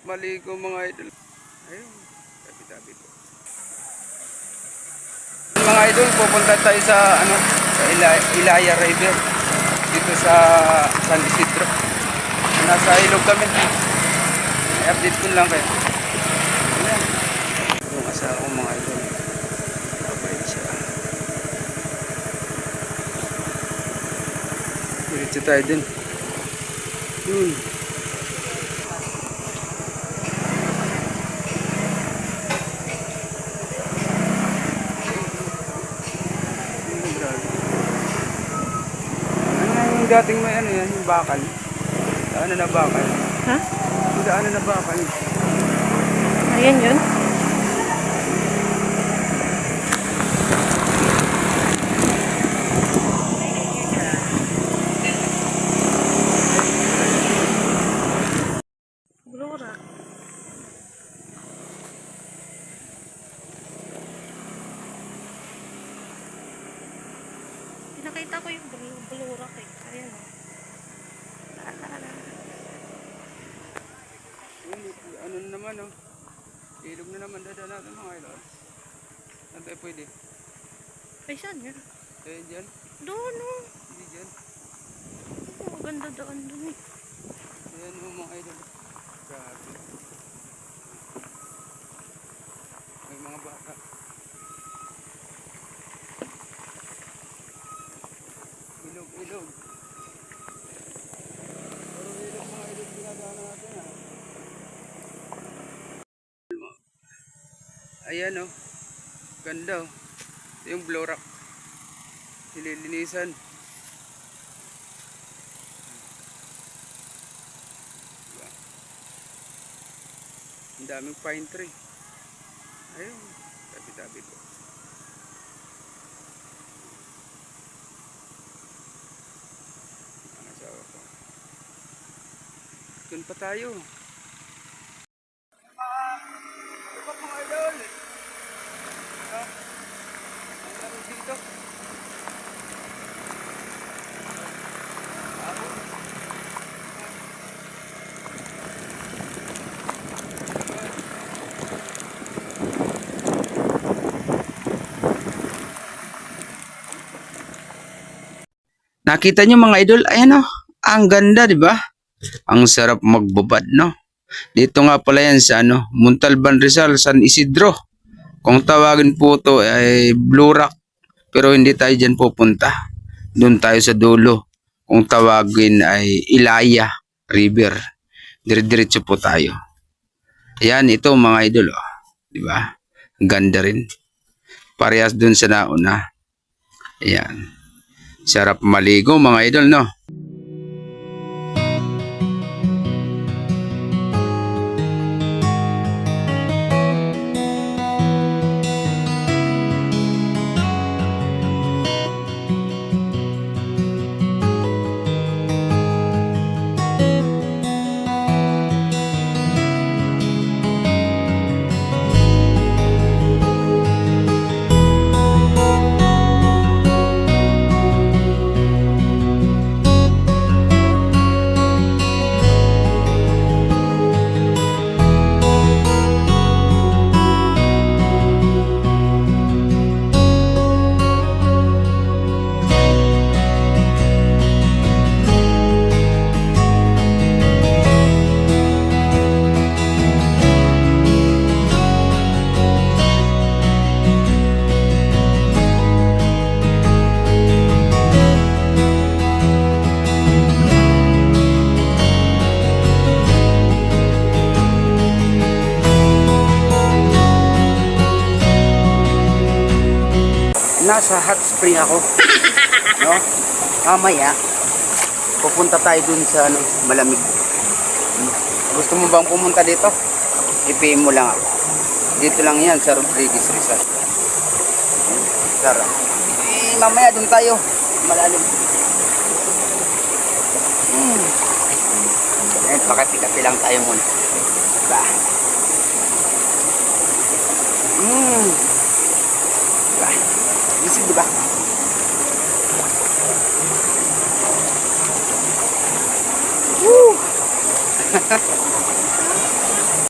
maligo mga idol. Ayun, tabi-tabi po. Mga idol, pupunta tayo sa sa Ilaya River dito sa San Isidro. Nasa ilog kami. I-update ko lang kayo. Ayan. Yung asawa ko mga idol. Mabait siya. Diretso tayo din. Yun. Yung dating may yan, yung bakal. Daanan na bakal. Ha? Yung daanan na bakal. Ayan yun. Blurak. Pinakita ko yung blurak eh. Ayan o. Ano na naman ilog na naman dada natin mga idol. Saan tayo pwede? Ay, saan yun? Dyan? Doon o. Hindi dyan. Oh, ganda daan doon eh. Ayan mga idol. Grabe. May mga baka. Ilog. Pero ilog mga idol ginagana natin Ayan ganda Ito yung Blorak. Nililinisan. Diba? Ang daming pine tree. Ayun, tabi-tabi po. Ang asawa ko. Doon pa tayo. Diba mga idol? Ang laro dito. Nakita nyo mga idol, ayan ang ganda, di ba? Ang sarap magbabad, no? Dito nga pala yan sa Montalban, Rizal, San Isidro. Kung tawagin po ito ay Blurak, pero hindi tayo dyan pupunta. Doon tayo sa dulo. Kung tawagin ay Ilaya River. Dire-diretso po tayo. Ayan, ito mga idol, di ba? Ganda rin. Parehas doon sa nauna. Ayan. Sarap maligo mga idol, no? Nasa hot spring ako. No? Mamaya pupunta tayo dun sa malamig. Gusto mo bang pumunta dito? I-PM mo lang ako. Dito lang yan sa Rodriguez Rizal. Sarap. Mamaya dun tayo. Malalim. Pakati-kati lang tayo muna. Diba? Diba? Gising, diba? Woo!